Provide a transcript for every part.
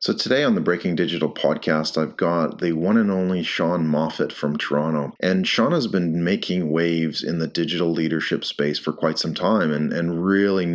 So today on the Breaking Digital podcast, I've got the one and only Sean Moffitt from Toronto. And Sean has been making waves in the digital leadership space for quite some time and really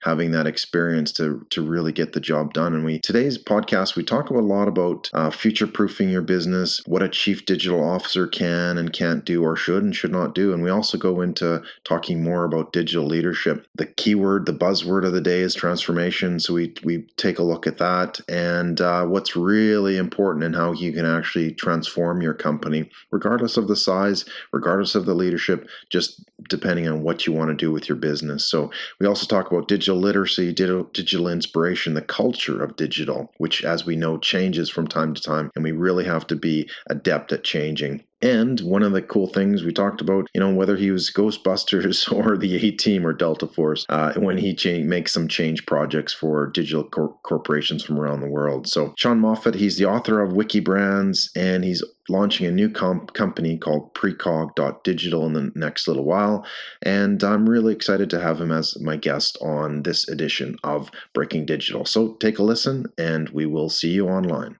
having that experience to really get the job done. And today's podcast, we talk a lot about future-proofing your business, what a chief digital officer can and can't do or should and should not do. And we also go into talking more about digital leadership. The keyword, the buzzword of the day is transformation. So we take a look at that and what's really important and how you can actually transform your company, regardless of the size, regardless of the leadership, just depending on what you want to do with your business. So we also talk about digital literacy, digital inspiration, the culture of digital, which, as we know, changes from time to time, and we really have to be adept at changing. And one of the cool things we talked about, whether he was Ghostbusters or the A-Team or Delta Force, when he makes some change projects for digital corporations from around the world. So Sean Moffitt, he's the author of Wiki Brands, and he's launching a new company called Precog.digital in the next little while. And I'm really excited to have him as my guest on this edition of Breaking Digital. So take a listen, and we will see you online.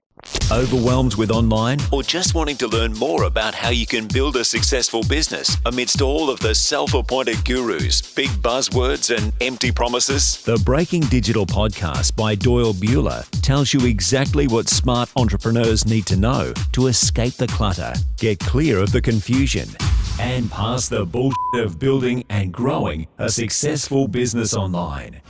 Overwhelmed with online or just wanting to learn more about how you can build a successful business amidst all of the self-appointed gurus, big buzzwords and empty promises? The Breaking Digital podcast by Doyle Bueller tells you exactly what smart entrepreneurs need to know to escape the clutter, get clear of the confusion, and pass the bullshit of building and growing a successful business online.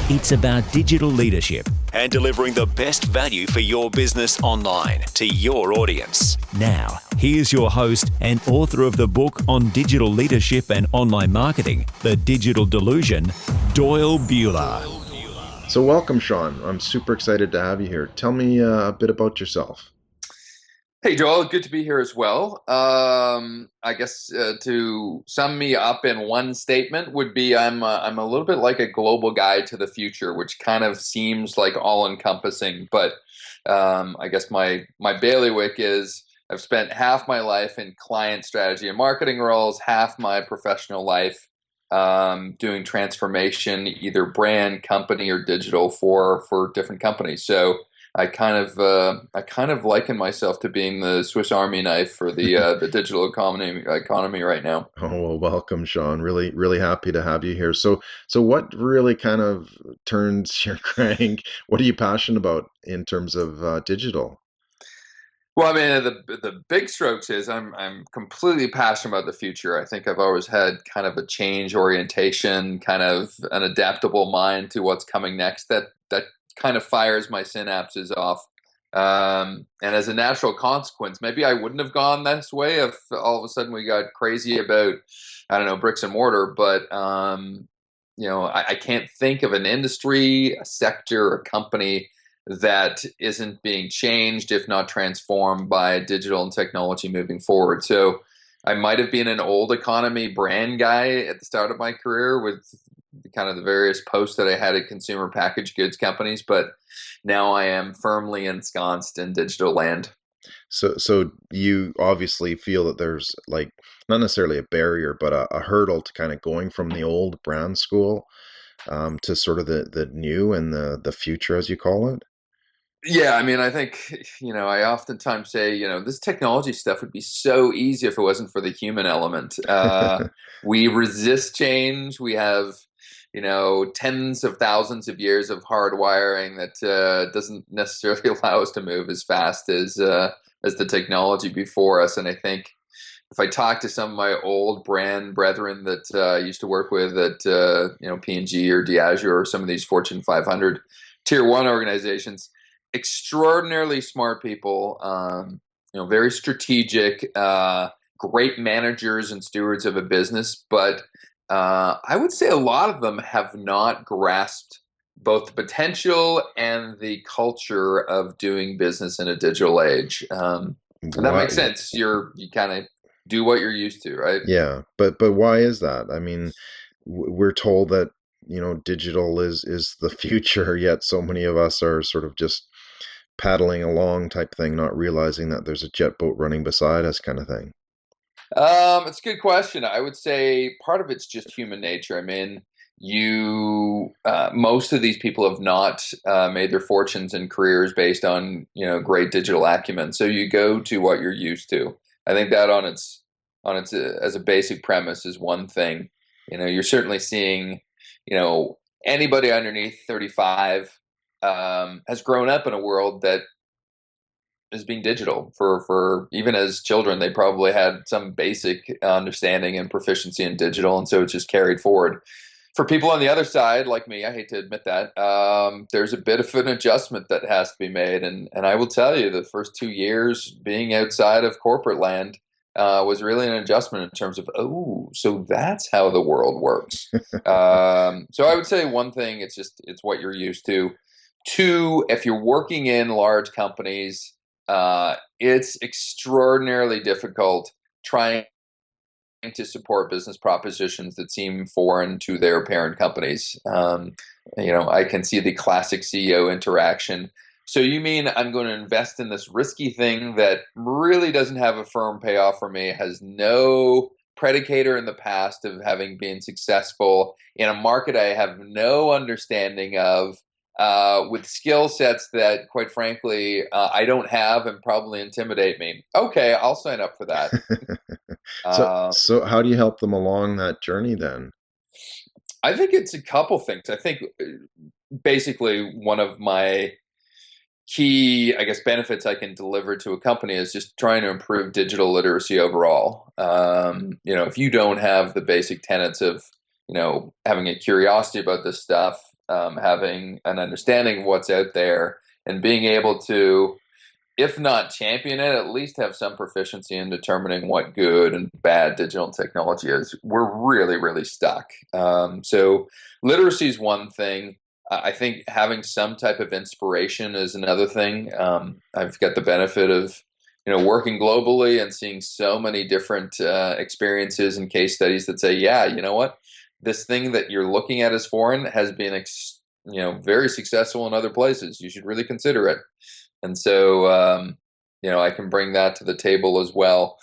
It's about digital leadership and delivering the best value for your business online to your audience. Now, here's your host and author of the book on digital leadership and online marketing, The Digital Delusion, Doyle Bueller. So welcome, Sean. I'm super excited to have you here. Tell me a bit about yourself. Hey, Joel, good to be here as well. I guess to sum me up in one statement would be I'm a little bit like a global guide to the future, which kind of seems like all-encompassing. But I guess my bailiwick is I've spent half my life in client strategy and marketing roles, half my professional life doing transformation, either brand, company, or digital for different companies. So I kind of liken myself to being the Swiss Army knife for the digital economy right now. Oh, well, welcome, Sean. Really, really happy to have you here. So what really kind of turns your crank? What are you passionate about in terms of digital? Well, I mean, the big strokes is I'm completely passionate about the future. I think I've always had kind of a change orientation, kind of an adaptable mind to what's coming next. That kind of fires my synapses off. And as a natural consequence, maybe I wouldn't have gone this way if all of a sudden we got crazy about, I don't know, bricks and mortar. But, I can't think of an industry, a sector, a company that isn't being changed, if not transformed, by digital and technology moving forward. So I might have been an old economy brand guy at the start of my career with kind of the various posts that I had at consumer packaged goods companies, but now I am firmly ensconced in digital land. So you obviously feel that there's like not necessarily a barrier, but a hurdle to kind of going from the old brand school to sort of the new and the future, as you call it. Yeah, I mean, I think, I oftentimes say, this technology stuff would be so easy if it wasn't for the human element. We resist change. We have tens of thousands of years of hardwiring that doesn't necessarily allow us to move as fast as the technology before us. And I think if I talk to some of my old brand brethren that I used to work with at P&G or Diageo or some of these Fortune 500 Tier 1 organizations, extraordinarily smart people, very strategic, great managers and stewards of a business, but I would say a lot of them have not grasped both the potential and the culture of doing business in a digital age. And that makes sense. You kind of do what you're used to, right? Yeah, but why is that? I mean, we're told that digital is the future, yet so many of us are sort of just paddling along type thing, not realizing that there's a jet boat running beside us kind of thing. It's a good question. I would say part of it's just human nature. I mean, most of these people have not made their fortunes and careers based on great digital acumen. So you go to what you're used to. I think that on its as a basic premise is one thing. You're certainly seeing anybody underneath 35 has grown up in a world that is being digital. For even as children, they probably had some basic understanding and proficiency in digital, and so it's just carried forward. For people on the other side, like me, I hate to admit that, there's a bit of an adjustment that has to be made. And I will tell you, the first 2 years being outside of corporate land was really an adjustment in terms of, oh, so that's how the world works. So I would say one thing, it's what you're used to. Two, if you're working in large companies, it's extraordinarily difficult trying to support business propositions that seem foreign to their parent companies. I can see the classic CEO interaction. So you mean I'm going to invest in this risky thing that really doesn't have a firm payoff for me, has no predicator in the past of having been successful in a market I have no understanding of, with skill sets that, quite frankly, I don't have and probably intimidate me. Okay, I'll sign up for that. So how do you help them along that journey then? I think it's a couple things. I think basically one of my key, I guess, benefits I can deliver to a company is just trying to improve digital literacy overall. If you don't have the basic tenets of, having a curiosity about this stuff, having an understanding of what's out there, and being able to, if not champion it, at least have some proficiency in determining what good and bad digital technology is, we're really, really stuck. So literacy is one thing. I think having some type of inspiration is another thing. I've got the benefit of, working globally and seeing so many different experiences and case studies that say, yeah, you know what? This thing that you're looking at as foreign has been, very successful in other places. You should really consider it. And so, I can bring that to the table as well.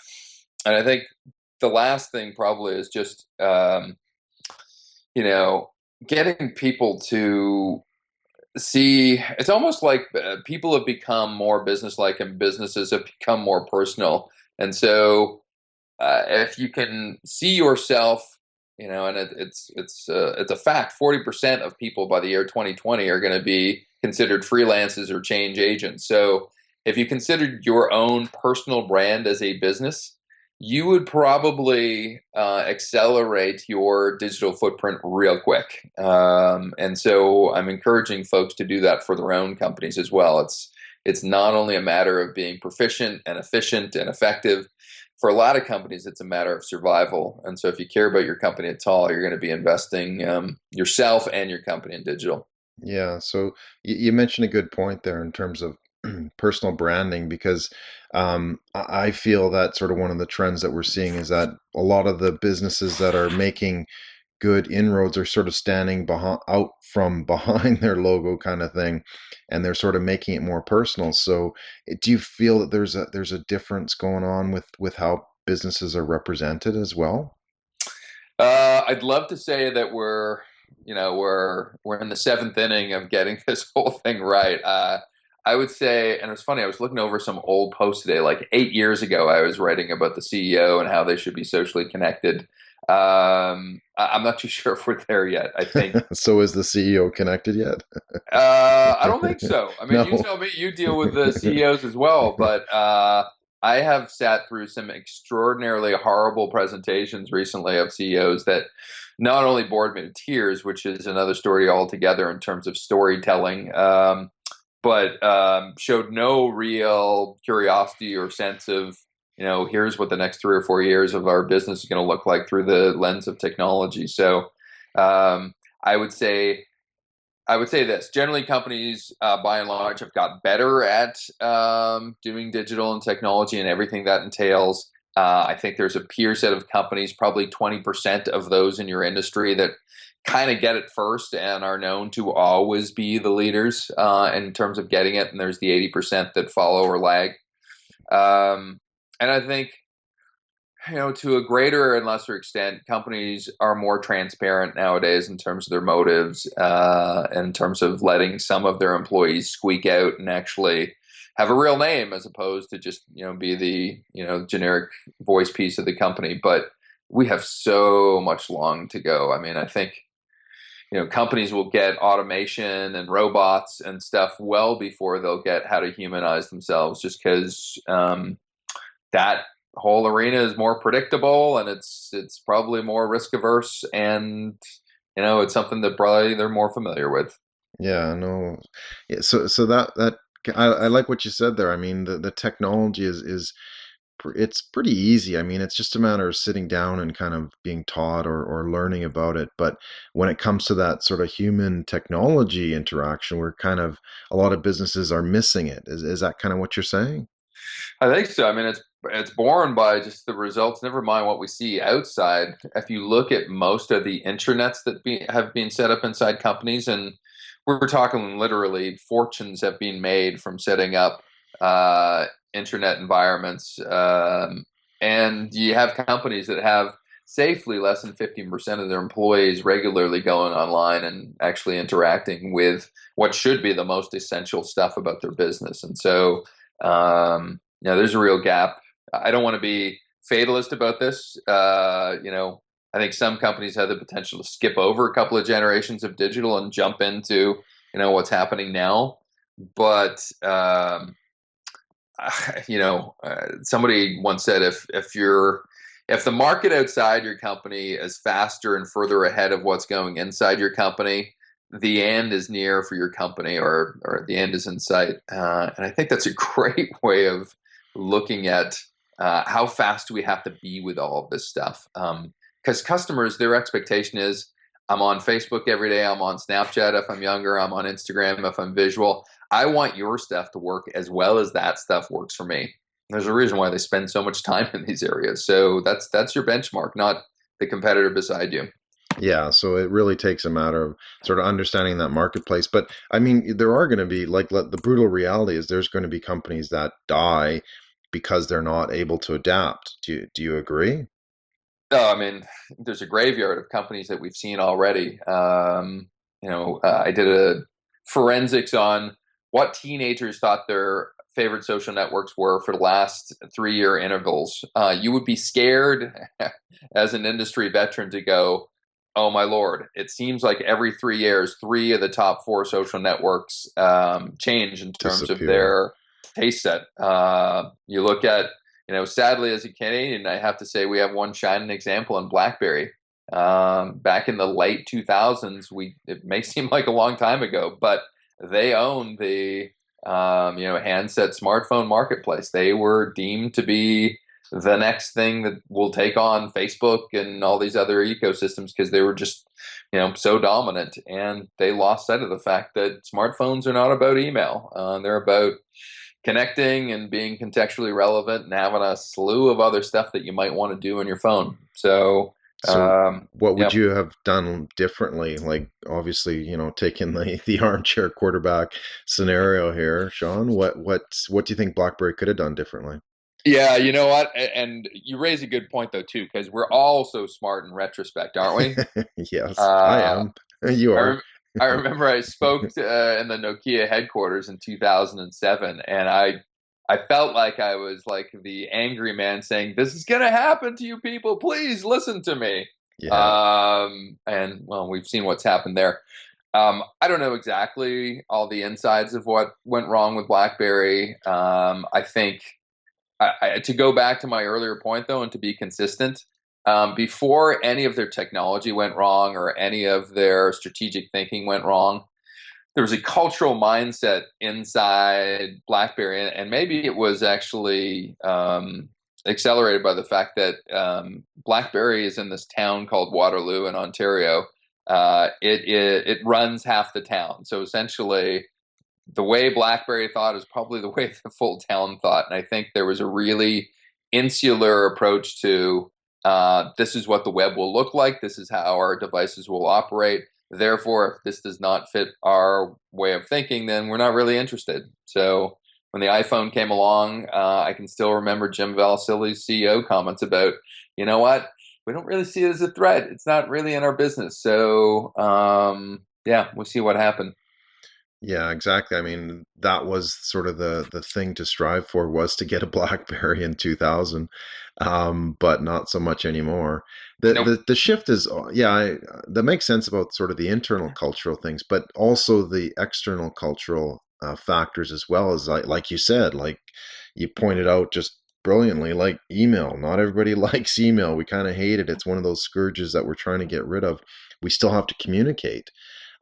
And I think the last thing probably is just, getting people to see, it's almost like people have become more businesslike and businesses have become more personal. And so, if you can see yourself, and it's a fact, 40% of people by the year 2020 are going to be considered freelancers or change agents. So if you considered your own personal brand as a business, you would probably accelerate your digital footprint real quick. And so I'm encouraging folks to do that for their own companies as well. It's not only a matter of being proficient and efficient and effective. For a lot of companies, it's a matter of survival. And so if you care about your company at all, you're going to be investing yourself and your company in digital. Yeah, so you mentioned a good point there in terms of personal branding, because I feel that sort of one of the trends that we're seeing is that a lot of the businesses that are making good inroads are sort of standing out from behind their logo kind of thing, and they're sort of making it more personal. So do you feel that there's a difference going on with how businesses are represented as well? I'd love to say that we're in the seventh inning of getting this whole thing right. I would say, and it's funny, I was looking over some old posts today, like 8 years ago, I was writing about the CEO and how they should be socially connected. I'm not too sure if we're there yet. I think. So is the CEO connected yet? I don't think so. I mean, No. you tell me, you deal with the CEOs as well, but I have sat through some extraordinarily horrible presentations recently of CEOs that not only bored me to tears, which is another story altogether in terms of storytelling, but showed no real curiosity or sense of, here's what the next 3 or 4 years of our business is going to look like through the lens of technology. So I would say this. Generally, companies, by and large, have got better at doing digital and technology and everything that entails. I think there's a peer set of companies, probably 20% of those in your industry, that kind of get it first and are known to always be the leaders in terms of getting it. And there's the 80% that follow or lag. And I think To a greater and lesser extent, companies are more transparent nowadays in terms of their motives, in terms of letting some of their employees squeak out and actually have a real name as opposed to just, be the, generic voice piece of the company. But we have so much long to go. I mean, I think, companies will get automation and robots and stuff well before they'll get how to humanize themselves, just because that whole arena is more predictable and it's probably more risk averse, and it's something that probably they're more familiar with. Yeah, no. Yeah, so that I like what you said there. I mean, the technology is it's pretty easy. I mean, it's just a matter of sitting down and kind of being taught or learning about it. But when it comes to that sort of human technology interaction, we're kind of a lot of businesses are missing it. Is that kind of what you're saying? I think so. I mean, it's born by just the results. Never mind what we see outside. If you look at most of the intranets that have been set up inside companies, and we're talking literally fortunes have been made from setting up intranet environments. And you have companies that have safely less than 15% of their employees regularly going online and actually interacting with what should be the most essential stuff about their business. And so, there's a real gap. I don't want to be fatalist about this. I think some companies have the potential to skip over a couple of generations of digital and jump into, what's happening now. But somebody once said, if the market outside your company is faster and further ahead of what's going inside your company, the end is near for your company, or the end is in sight. And I think that's a great way of looking at how fast do we have to be with all of this stuff. Because customers, their expectation is, I'm on Facebook every day, I'm on Snapchat if I'm younger, I'm on Instagram if I'm visual. I want your stuff to work as well as that stuff works for me. There's a reason why they spend so much time in these areas. So that's your benchmark, not the competitor beside you. Yeah, so it really takes a matter of sort of understanding that marketplace. But I mean, there are going to be the brutal reality is there's going to be companies that die because they're not able to adapt. Do you agree? No, I mean, there's a graveyard of companies that we've seen already. I did a forensics on what teenagers thought their favorite social networks were for the last 3-year intervals. You would be scared as an industry veteran to go, oh my Lord, it seems like every 3 years, 3 of the top 4 social networks change in terms of Disappear. their taste set. You look at, sadly as a Canadian, I have to say we have one shining example in Blackberry. Back in the late 2000s, it may seem like a long time ago, but they owned the handset smartphone marketplace. They were deemed to be the next thing that will take on Facebook and all these other ecosystems because they were just, so dominant. And they lost sight of the fact that smartphones are not about email. They're about connecting and being contextually relevant and having a slew of other stuff that you might want to do on your phone. So, So what would yeah. you have done differently? Like obviously, taking the armchair quarterback scenario here, Sean, what do you think BlackBerry could have done differently? Yeah, you know what? And you raise a good point, though, too, because we're all so smart in retrospect, aren't we? Yes, I Uh, am. You I, are. I remember I spoke in the Nokia headquarters in 2007, and I felt like I was like the angry man saying, "This is going to happen to you people. Please listen to me." Yeah. And well, we've seen what's happened there. I don't know exactly all the insides of what went wrong with BlackBerry. I think to go back to my earlier point, though, and to be consistent, before any of their technology went wrong or any of their strategic thinking went wrong, there was a cultural mindset inside BlackBerry, and maybe it was actually accelerated by the fact that BlackBerry is in this town called Waterloo in Ontario. It runs half the town, so essentially the way BlackBerry thought is probably the way the full town thought. And I think there was a really insular approach to this is what the web will look like. This is how our devices will operate. Therefore, if this does not fit our way of thinking, then we're not really interested. So when the iPhone came along, I can still remember Jim Valsilli's CEO comments about, you know what, we don't really see it as a threat. It's not really in our business. So yeah, we'll see what happens. Yeah, exactly. I mean, that was sort of the thing to strive for, was to get a BlackBerry in 2000, but not so much anymore. The Nope. the shift is, yeah, that makes sense about sort of the internal cultural things, but also the external cultural factors as well, as like you said, like you pointed out just brilliantly, like email. Not everybody likes email. We kind of hate it. It's one of those scourges that we're trying to get rid of. We still have to communicate.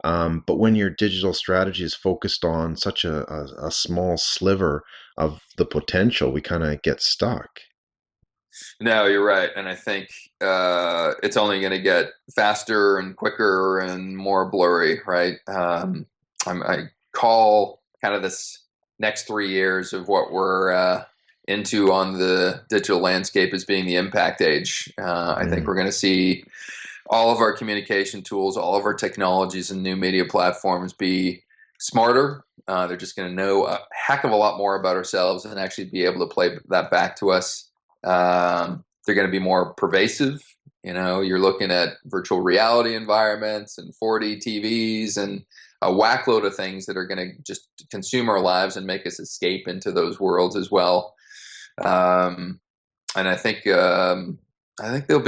But when your digital strategy is focused on such a small sliver of the potential, we kind of get stuck. No, you're right, and I think it's only going to get faster and quicker and more blurry, right? I call kind of this next 3 years of what we're into on the digital landscape as being the impact age. I think Mm. we're going to see all of our communication tools, all of our technologies and new media platforms be smarter. They're just going to know a heck of a lot more about ourselves and actually be able to play that back to us. They're going to be more pervasive. You know, you're looking at virtual reality environments and 4D TVs and a whackload of things that are going to just consume our lives and make us escape into those worlds as well. Um, and I think they'll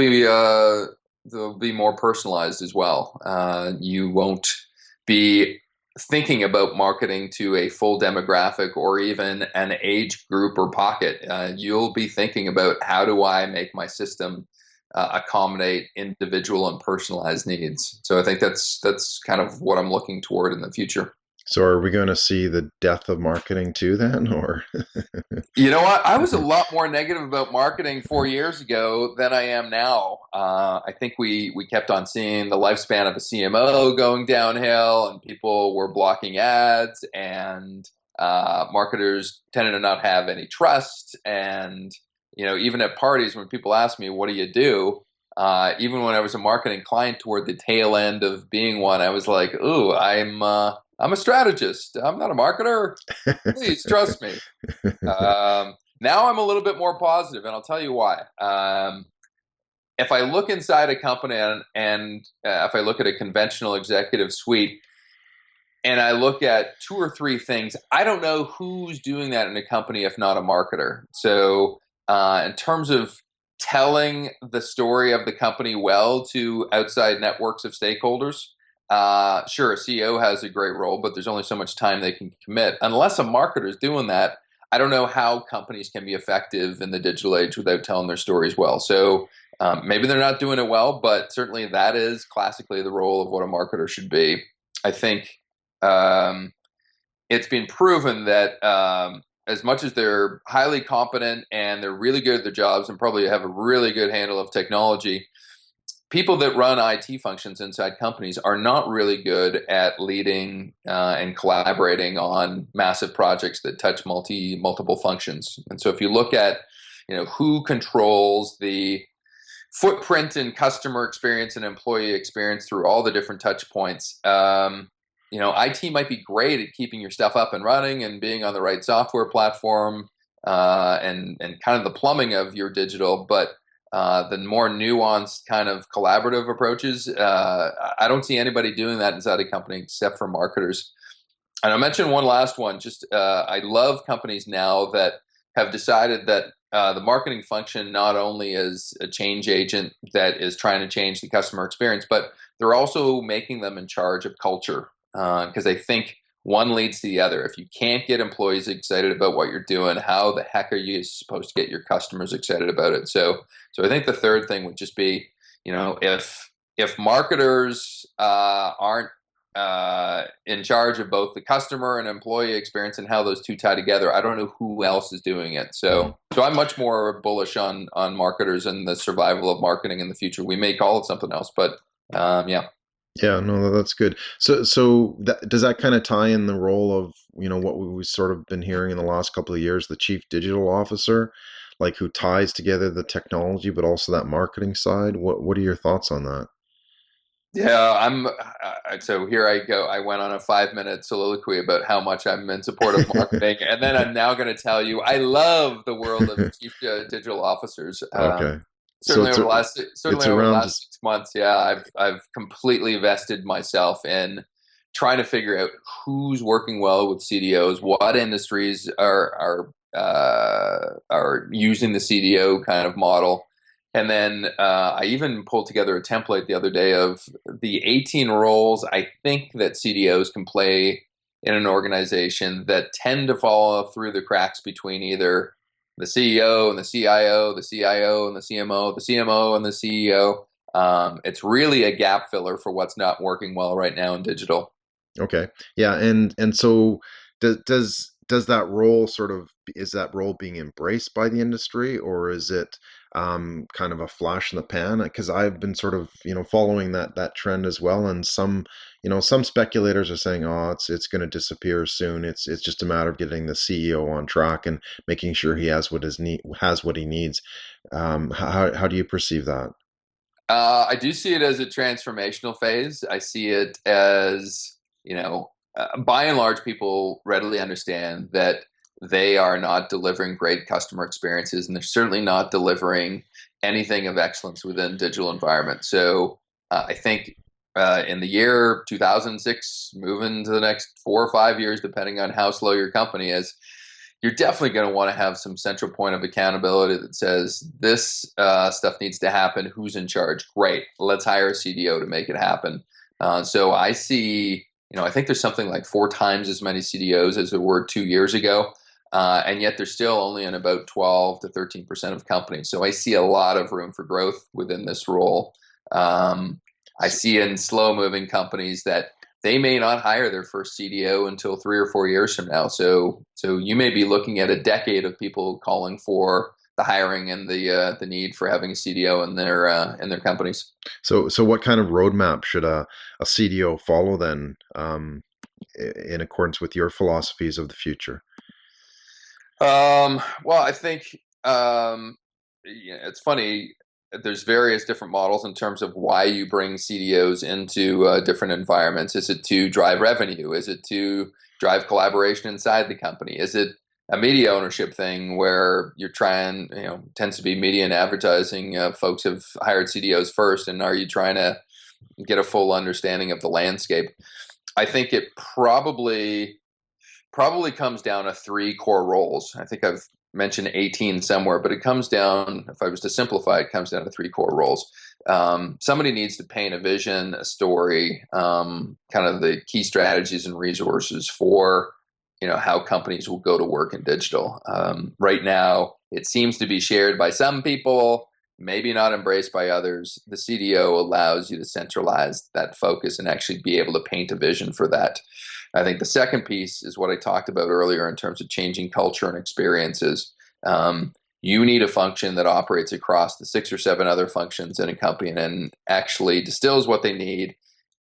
be more personalized as well. You won't be thinking about marketing to a full demographic or even an age group or pocket. You'll be thinking about, how do I make my system accommodate individual and personalized needs? So I think that's kind of what I'm looking toward in the future. So are we going to see the death of marketing too then, or? You know what? I was a lot more negative about marketing 4 years ago than I am now. I think we kept on seeing the lifespan of a CMO going downhill, and people were blocking ads, and marketers tended to not have any trust. And even at parties, when people ask me, "What do you do?" Even when I was a marketing client toward the tail end of being one, I was like, "Ooh, I'm a strategist. I'm not a marketer. Please trust me." Now I'm a little bit more positive, and I'll tell you why. If I look inside a company, and if I look at a conventional executive suite, and I look at two or three things, I don't know who's doing that in a company if not a marketer. So, in terms of telling the story of the company well to outside networks of stakeholders, sure, a CEO has a great role, but there's only so much time they can commit. Unless a marketer is doing that, I don't know how companies can be effective in the digital age without telling their stories well. So maybe they're not doing it well, but certainly that is classically the role of what a marketer should be. I think um, it's been proven that as much as they're highly competent and they're really good at their jobs and probably have a really good handle of technology, people that run IT functions inside companies are not really good at leading and collaborating on massive projects that touch multiple functions. And so if you look at, who controls the footprint in customer experience and employee experience through all the different touch points, IT might be great at keeping your stuff up and running and being on the right software platform, and kind of the plumbing of your digital, but the more nuanced kind of collaborative approaches, I don't see anybody doing that inside a company except for marketers. And I'll mention one last one. Just I love companies now that have decided that the marketing function not only is a change agent that is trying to change the customer experience, but they're also making them in charge of culture, because they think one leads to the other. If you can't get employees excited about what you're doing, how the heck are you supposed to get your customers excited about it? So I think the third thing would just be, if marketers aren't in charge of both the customer and employee experience and how those two tie together, I don't know who else is doing it. So I'm much more bullish on marketers and the survival of marketing in the future. We may call it something else, but yeah. Yeah, no, that's good. So does that kind of tie in the role of, what we've sort of been hearing in the last couple of years, the chief digital officer, like who ties together the technology, but also that marketing side? What are your thoughts on that? Yeah, so here I go. I went on a 5-minute soliloquy about how much I'm in support of marketing, and then I'm now going to tell you I love the world of chief digital officers. Okay. So it's Certainly over the around. last 6 months, yeah, I've completely vested myself in trying to figure out who's working well with CDOs, what industries are using the CDO kind of model. And then I even pulled together a template the other day of the 18 roles I think that CDOs can play in an organization that tend to fall through the cracks between either the CEO and the CIO, the CIO and the CMO, the CMO and the CEO. It's really a gap filler for what's not working well right now in digital. Okay. Yeah, and so does that role sort of, is that role being embraced by the industry, or is it kind of a flash in the pan? Because I've been sort of, following that trend as well, and some speculators are saying, oh, it's going to disappear soon. It's just a matter of getting the CEO on track and making sure he has what he needs. How do you perceive that? I do see it as a transformational phase. I see it as, by and large, people readily understand that they are not delivering great customer experiences, and they're certainly not delivering anything of excellence within digital environment. So I think in the year 2006, moving to the next 4 or 5 years, depending on how slow your company is, you're definitely going to want to have some central point of accountability that says this stuff needs to happen. Who's in charge? Great. Let's hire a CDO to make it happen. So I see, I think there's something like 4 times as many CDOs as there were 2 years ago. And yet they're still only in about 12 to 13% of companies. So I see a lot of room for growth within this role. I see in slow moving companies that they may not hire their first CDO until 3 or 4 years from now. So you may be looking at a decade of people calling for the hiring and the need for having a CDO in their companies. So what kind of roadmap should a CDO follow then, in accordance with your philosophies of the future? Well, I think it's funny. There's various different models in terms of why you bring CDOs into different environments. Is it to drive revenue? Is it to drive collaboration inside the company? Is it a media ownership thing where you're trying, tends to be media and advertising folks have hired CDOs first, and are you trying to get a full understanding of the landscape? I think it probably comes down to 3 core roles. I think I've mentioned 18 somewhere, but it comes down, if I was to simplify, it comes down to 3 core roles. Somebody needs to paint a vision, a story, kind of the key strategies and resources for, how companies will go to work in digital. Right now, it seems to be shared by some people, maybe not embraced by others. The CDO allows you to centralize that focus and actually be able to paint a vision for that. I think the second piece is what I talked about earlier in terms of changing culture and experiences. You need a function that operates across the 6 or 7 other functions in a company and actually distills what they need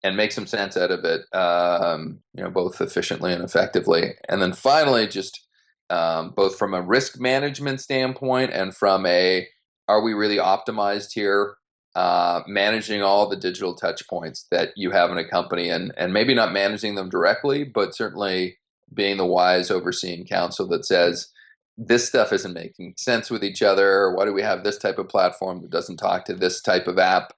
and makes some sense out of it, both efficiently and effectively. And then finally, just both from a risk management standpoint and from are we really optimized here? Managing all the digital touch points that you have in a company, and maybe not managing them directly, but certainly being the wise overseeing counsel that says this stuff isn't making sense with each other. Why do we have this type of platform that doesn't talk to this type of app?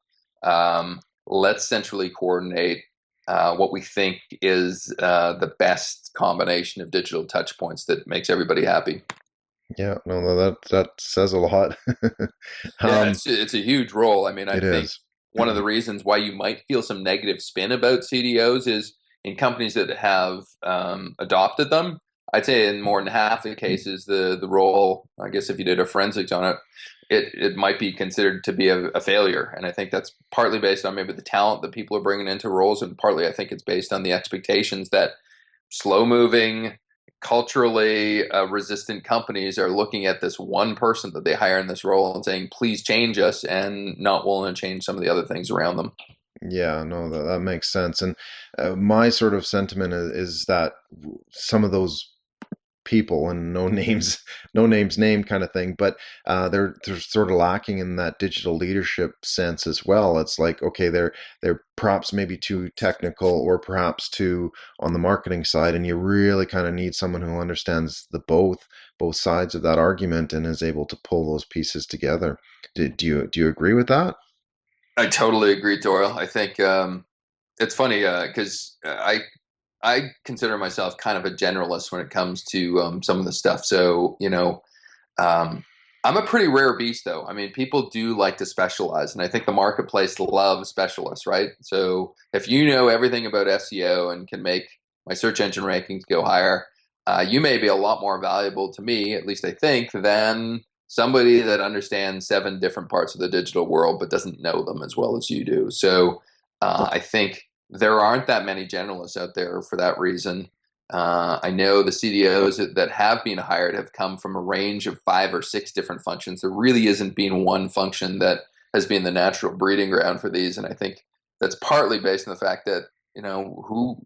Let's centrally coordinate what we think is the best combination of digital touch points that makes everybody happy. Yeah, no, that says a lot. Yeah, um, it's a huge role. I mean, I it think is. one of the reasons why you might feel some negative spin about CDOs is in companies that have adopted them. I'd say in more than half the cases, the role, I guess if you did a forensics on it, it might be considered to be a failure. And I think that's partly based on maybe the talent that people are bringing into roles, and partly I think it's based on the expectations that slow moving, culturally resistant companies are looking at this one person that they hire in this role and saying, please change us, and not willing to change some of the other things around them. Yeah, no, that makes sense. And my sort of sentiment is that some of those people, and no names, no names named kind of thing. But they're sort of lacking in that digital leadership sense as well. It's like, okay, they're perhaps maybe too technical, or perhaps too on the marketing side, and you really kind of need someone who understands the both sides of that argument and is able to pull those pieces together. Do you agree with that? I totally agree, Doyle. I think it's funny because I consider myself kind of a generalist when it comes to some of the stuff. So, um, I'm a pretty rare beast, though. I mean, people do like to specialize, and I think the marketplace loves specialists, right? So, if you know everything about SEO and can make my search engine rankings go higher, you may be a lot more valuable to me, at least I think, than somebody that understands seven different parts of the digital world but doesn't know them as well as you do. So, I think there aren't that many generalists out there for that reason. I know the CDOs that have been hired have come from a range of 5 or 6 different functions. There really isn't been one function that has been the natural breeding ground for these, and I think that's partly based on the fact that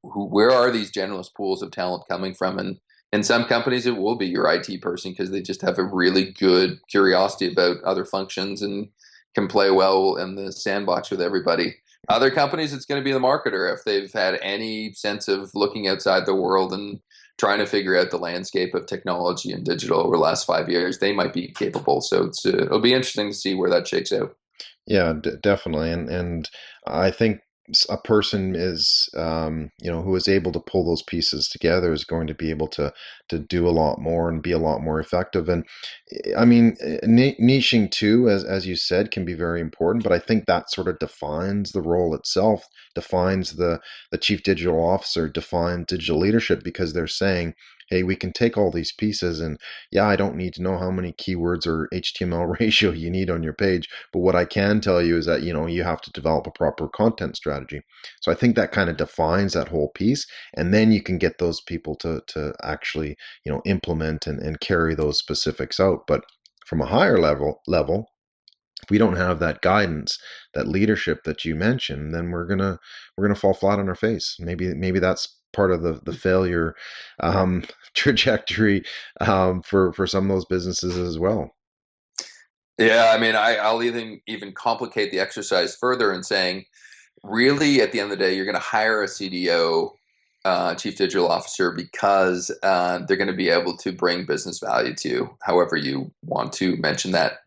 where are these generalist pools of talent coming from? And in some companies, it will be your IT person because they just have a really good curiosity about other functions and can play well in the sandbox with everybody. Other companies, it's going to be the marketer. If they've had any sense of looking outside the world and trying to figure out the landscape of technology and digital over the last 5 years, they might be capable. So it'll be interesting to see where that shakes out. Yeah, definitely, and I think a person is, who is able to pull those pieces together is going to be able to do a lot more and be a lot more effective. And I mean, niching too, as you said, can be very important. But I think that sort of defines the role itself, defines the chief digital officer, defines digital leadership, because they're saying, hey, we can take all these pieces, and yeah, I don't need to know how many keywords or HTML ratio you need on your page, but what I can tell you is that, you have to develop a proper content strategy. So I think that kind of defines that whole piece, and then you can get those people to actually, implement and carry those specifics out. But from a higher level, if we don't have that guidance, that leadership that you mentioned, then we're gonna fall flat on our face. Maybe that's part of the failure trajectory for some of those businesses as well. Yeah, I mean, I'll even complicate the exercise further in saying, really, at the end of the day, you're going to hire a CDO, chief digital officer, because they're going to be able to bring business value to you, however you want to mention that.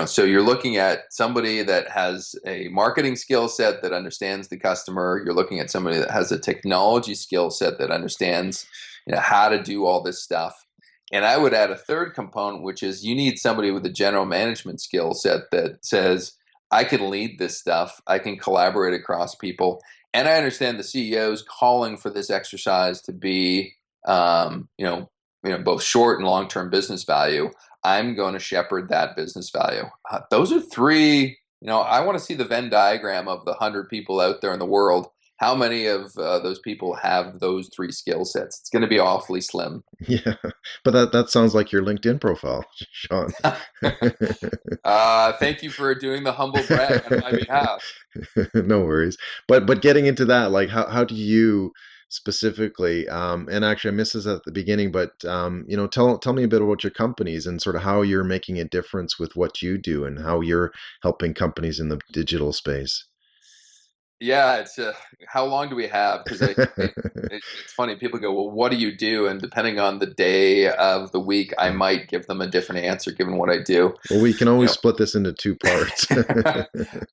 So you're looking at somebody that has a marketing skill set that understands the customer. You're looking at somebody that has a technology skill set that understands, how to do all this stuff. And I would add a third component, which is you need somebody with a general management skill set that says, I can lead this stuff. I can collaborate across people. And I understand the CEO's calling for this exercise to be, both short and long-term business value. I'm going to shepherd that business value. Those are three. I want to see the Venn diagram of the 100 people out there in the world. How many of those people have those three skill sets? It's going to be awfully slim. Yeah, but that sounds like your LinkedIn profile, Sean. Thank you for doing the humble brag on my behalf. No worries. But getting into that, like how do you specifically, and actually I missed this at the beginning, but tell me a bit about your companies and sort of how you're making a difference with what you do and how you're helping companies in the digital space. Yeah, it's how long do we have? Because it's funny. People go, "Well, what do you do?" And depending on the day of the week, I might give them a different answer given what I do. Well, we can You always know, split this into two parts.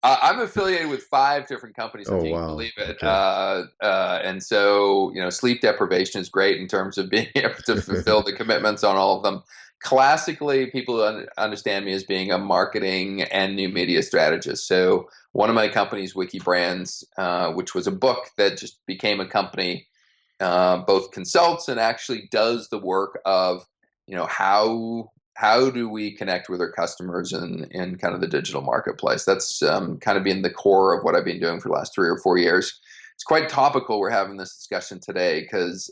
I'm affiliated with 5 different companies, if Oh, you can wow. believe it. Okay. And so, sleep deprivation is great in terms of being able to fulfill the commitments on all of them. Classically, people understand me as being a marketing and new media strategist. So, one of my companies, Wiki Brands, which was a book that just became a company, both consults and actually does the work of, how do we connect with our customers in kind of the digital marketplace? That's kind of been the core of what I've been doing for the last 3 or 4 years. It's quite topical. We're having this discussion today because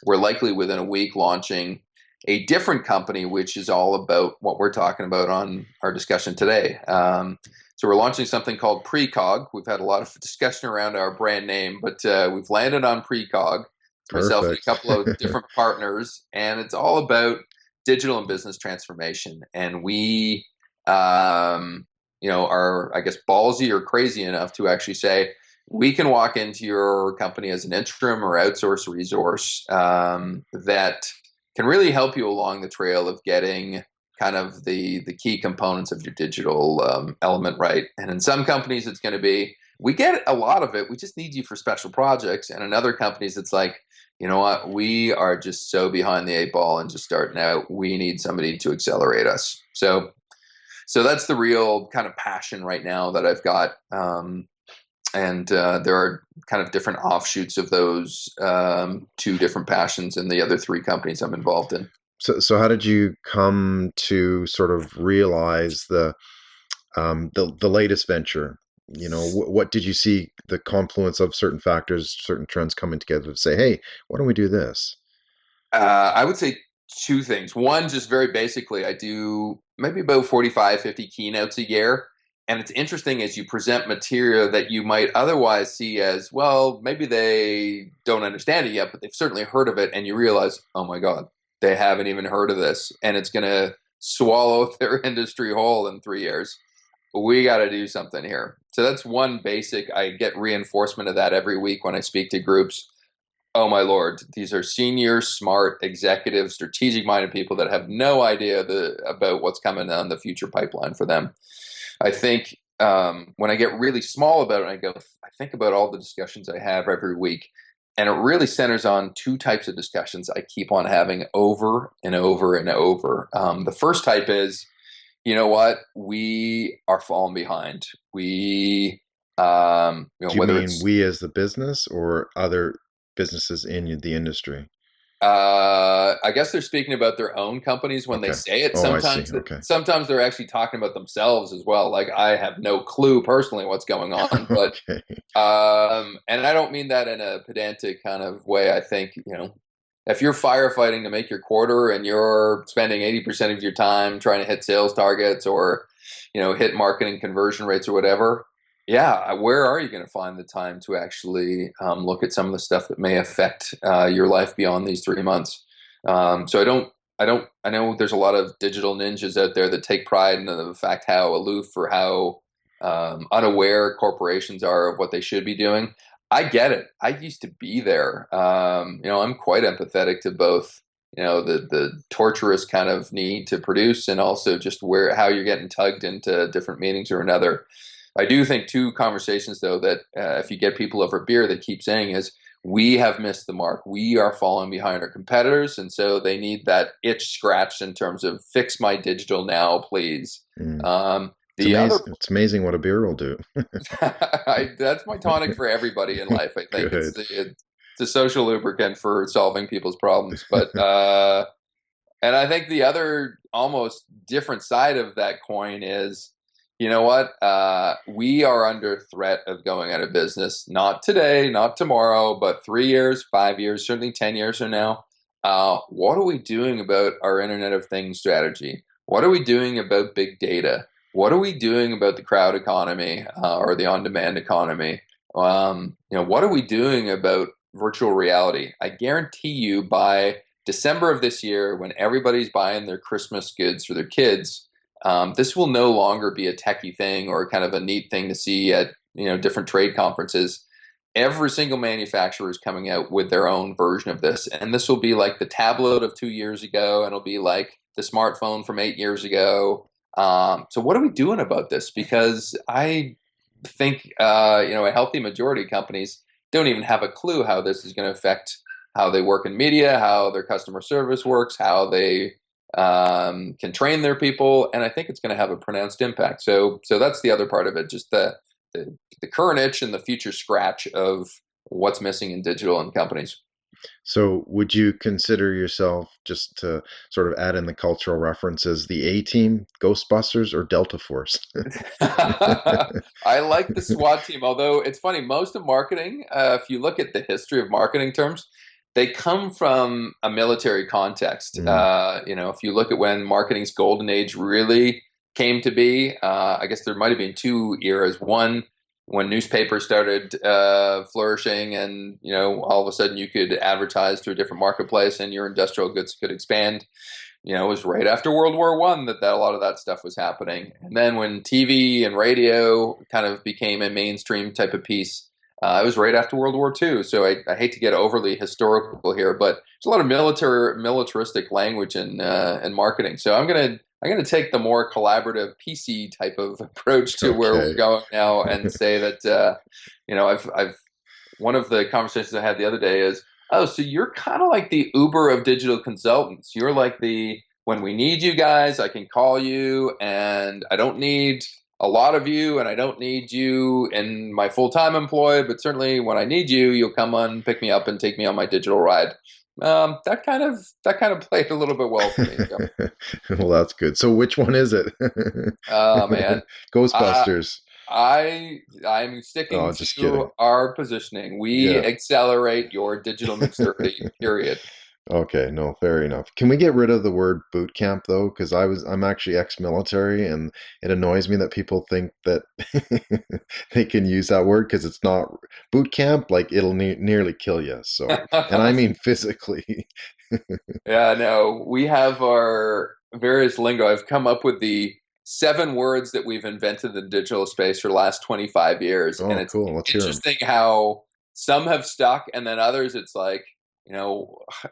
we're likely within a week launching a different company, which is all about what we're talking about on our discussion today. So we're launching something called Precog. We've had a lot of discussion around our brand name, but we've landed on Precog. myself and a Perfect. couple of different partners, and it's all about digital and business transformation. And we, are, I guess, ballsy or crazy enough to actually say, we can walk into your company as an interim or outsource resource that can really help you along the trail of getting kind of the key components of your digital element right. And in some companies, it's going to be, we get a lot of it, we just need you for special projects. And in other companies, it's like, you know what, we are just so behind the eight ball and just starting out. We need somebody to accelerate us. So that's the real kind of passion right now that I've got. And there are kind of different offshoots of those two different passions in the other three companies I'm involved in. So how did you come to sort of realize the latest venture? You know, what did you see the confluence of certain factors, certain trends coming together to say, hey, why don't we do this? I would say two things. One, just very basically, I do maybe about 45, 50 keynotes a year. And it's interesting as you present material that you might otherwise see as, well, maybe they don't understand it yet, but they've certainly heard of it. And you realize, oh my God, they haven't even heard of this. And it's going to swallow their industry whole in 3 years. We got to do something here. So that's one basic. I get reinforcement of that every week when I speak to groups. Oh my Lord, these are senior, smart, executive, strategic-minded people that have no idea about what's coming down the future pipeline for them. I think when I get really small about it, I think about all the discussions I have every week, and it really centers on two types of discussions I keep on having over and over and over. The first type is, you know what, we are falling behind. We, Do you whether mean it's we as the business or other businesses in the industry? I guess they're speaking about their own companies when they Okay. say it. Oh, I see. Okay. Sometimes they're actually talking about themselves as well. Like, I have no clue personally what's going on, but Okay. and I don't mean that in a pedantic kind of way. I think, if you're firefighting to make your quarter and you're spending 80% of your time trying to hit sales targets or, hit marketing conversion rates or whatever, yeah, where are you going to find the time to actually look at some of the stuff that may affect your life beyond these 3 months? So I know there's a lot of digital ninjas out there that take pride in the fact how aloof or how unaware corporations are of what they should be doing. I get it. I used to be there. I'm quite empathetic to both, the torturous kind of need to produce and also just how you're getting tugged into different meetings or another. I do think two conversations, though, that if you get people over beer, they keep saying is, we have missed the mark. We are falling behind our competitors. And so they need that itch scratched in terms of fix my digital now, please. Mm. The other, It's amazing what a beer will do. that's my tonic for everybody in life. I think Good. it's a social lubricant for solving people's problems. But and I think the other almost different side of that coin is, you know what? We are under threat of going out of business. Not today, not tomorrow, but 3 years, 5 years, certainly 10 years from now. What are we doing about our Internet of Things strategy? What are we doing about big data? What are we doing about the crowd economy or the on-demand economy? What are we doing about virtual reality? I guarantee you by December of this year, when everybody's buying their Christmas goods for their kids, this will no longer be a techie thing or kind of a neat thing to see at different trade conferences. Every single manufacturer is coming out with their own version of this, and this will be like the tablet of 2 years ago, and it'll be like the smartphone from 8 years ago. So what are we doing about this? Because I think a healthy majority of companies don't even have a clue how this is going to affect how they work in media, how their customer service works, how they can train their people, and I think it's going to have a pronounced impact. So that's the other part of it, just the current itch and the future scratch of what's missing in digital and companies. So would you consider yourself, just to sort of add in the cultural references, the A-Team, Ghostbusters, or Delta Force? I like the SWAT team, although it's funny, most of marketing, if you look at the history of marketing terms, they come from a military context. If you look at when marketing's golden age really came to be, I guess there might have been two eras. One, when newspapers started flourishing, and all of a sudden you could advertise to a different marketplace, and your industrial goods could expand. It was right after World War I that a lot of that stuff was happening. And then when TV and radio kind of became a mainstream type of piece, it was right after World War II. So I hate to get overly historical here, but there's a lot of militaristic language in marketing. So I'm gonna take the more collaborative PC type of approach to where we're Okay. going now, and say that I've one of the conversations I had the other day is, oh, so you're kind of like the Uber of digital consultants. You're like when we need you guys, I can call you, and I don't need a lot of you, and I don't need you in my full-time employ, but certainly when I need you, you'll come on, pick me up, and take me on my digital ride. That kind of played a little bit well for me. So. Well, that's good. So which one is it? Oh man, Ghostbusters. I'm Oh, sticking just to kidding. our positioning. We Yeah. accelerate your digital maturity. Period. Okay, no, fair enough. Can we get rid of the word boot camp though? Because I'm actually ex-military, and it annoys me that people think that they can use that word because it's not boot camp. Like it'll nearly kill you. So, and I mean physically. Yeah, no, we have our various lingo. I've come up with the 7 words that we've invented in the digital space for the last 25 years. And Oh, it's cool. Let's hear them. interesting how some have stuck, and then others, it's like,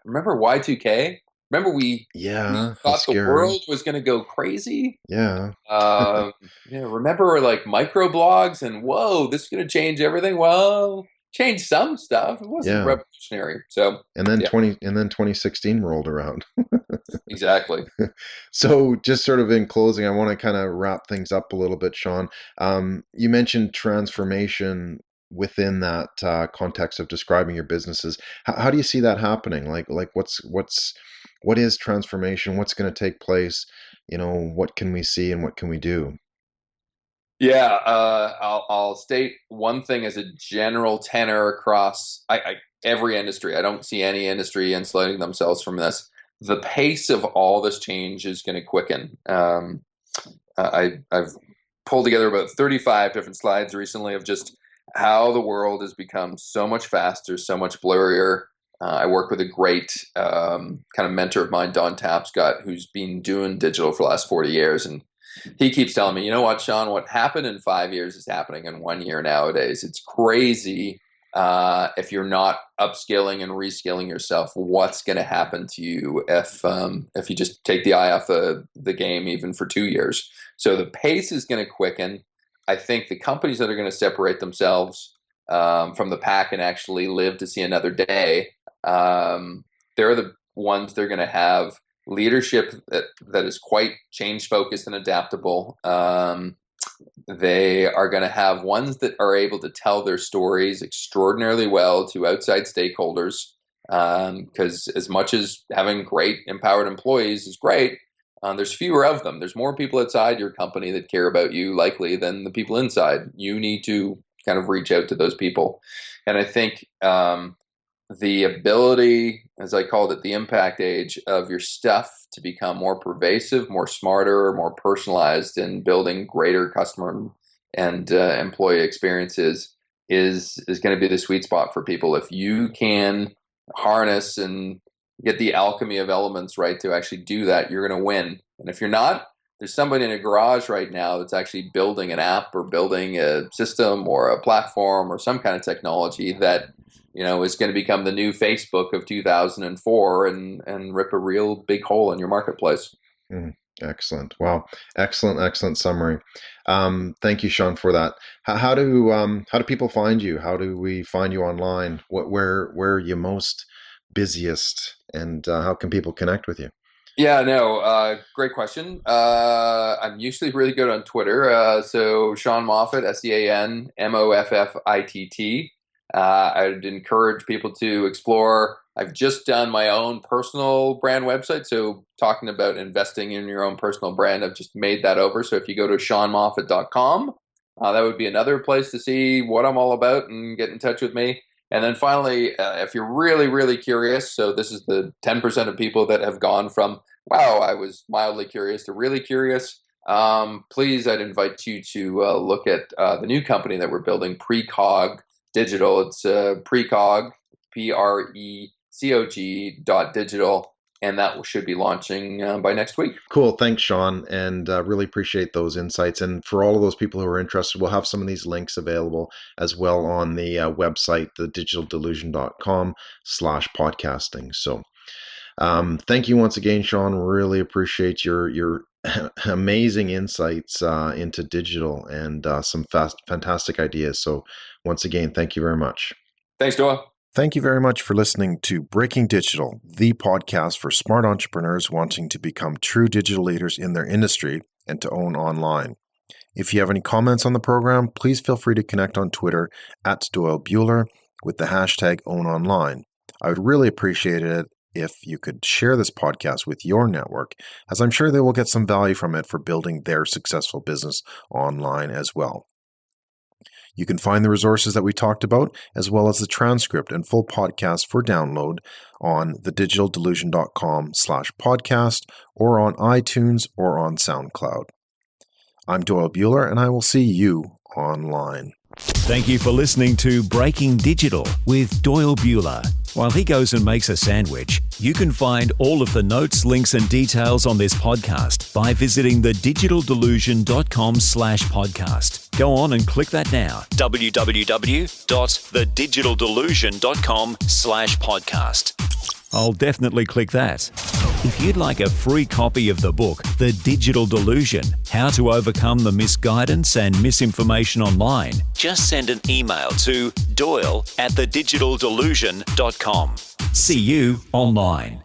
remember Y2K? Remember we Yeah, that's thought the scary. world was going to go crazy? Yeah, Um, remember like microblogs, and whoa, this is going to change everything. Well, change some stuff. It wasn't yeah. revolutionary. So, And then yeah, 2016 rolled around. exactly. So, just sort of in closing, I want to kind of wrap things up a little bit, Sean. You mentioned transformation within that context of describing your businesses. How do you see that happening? Like what is transformation? What's going to take place? What can we see and what can we do? Yeah, I'll state one thing as a general tenor across every industry. I don't see any industry insulating themselves from this. The pace of all this change is going to quicken. I've pulled together about 35 different slides recently of just how the world has become so much faster, so much blurrier. I work with a great kind of mentor of mine, Don Tapscott, who's been doing digital for the last 40 years. And he keeps telling me, you know what, Sean, what happened in 5 years is happening in 1 year nowadays. It's crazy. If you're not upskilling and reskilling yourself, what's going to happen to you if you just take the eye off the game even for 2 years? So the pace is going to quicken. I think the companies that are going to separate themselves from the pack and actually live to see another day, they're the ones they're going to have leadership that is quite change focused and adaptable. They are going to have ones that are able to tell their stories extraordinarily well to outside stakeholders. Because as much as having great empowered employees is great, there's fewer of them. There's more people outside your company that care about you likely than the people inside. You need to kind of reach out to those people. And I think the ability, as I called it, the impact age of your stuff to become more pervasive, more smarter, more personalized in building greater customer and employee experiences is going to be the sweet spot for people. If you can harness and get the alchemy of elements right to actually do that, you're going to win. And if you're not, there's somebody in a garage right now that's actually building an app or building a system or a platform or some kind of technology that is going to become the new Facebook of 2004 and rip a real big hole in your marketplace. Mm, excellent. Wow. Excellent summary. Thank you, Sean, for that. How do people find you? How do we find you online? Where are you most busiest, and how can people connect with you? Yeah, no, great question. I'm usually really good on Twitter. So Sean Moffitt, SeanMoffitt. I'd encourage people to explore. I've just done my own personal brand website. So talking about investing in your own personal brand, I've just made that over. So if you go to seanmoffitt.com, that would be another place to see what I'm all about and get in touch with me. And then finally, if you're really, really curious, so this is the 10% of people that have gone from, wow, I was mildly curious to really curious. please, I'd invite you to look at the new company that we're building, Precog Digital. It's Precog, PRECOG.digital, and that should be launching by next week. Cool. Thanks, Sean. And really appreciate those insights. And for all of those people who are interested, we'll have some of these links available as well on the website, thedigitaldelusion.com/podcasting. So thank you once again, Sean. Really appreciate your amazing insights into digital and some fantastic ideas. So once again, thank you very much. Thanks, Doyle. Thank you very much for listening to Breaking Digital, the podcast for smart entrepreneurs wanting to become true digital leaders in their industry and to own online. If you have any comments on the program, please feel free to connect on Twitter @DoyleBuehler with the hashtag #OwnOnline. I would really appreciate it if you could share this podcast with your network, as I'm sure they will get some value from it for building their successful business online as well. You can find the resources that we talked about, as well as the transcript and full podcast for download on thedigitaldelusion.com/podcast or on iTunes or on SoundCloud. I'm Doyle Buehler, and I will see you online. Thank you for listening to Breaking Digital with Doyle Buehler. While he goes and makes a sandwich, you can find all of the notes, links, and details on this podcast by visiting thedigitaldelusion.com/podcast. Go on and click that now. www.thedigitaldelusion.com/podcast. I'll definitely click that. If you'd like a free copy of the book, The Digital Delusion, How to Overcome the Misguidance and Misinformation Online, just send an email to doyle@thedigitaldelusion.com. See you online.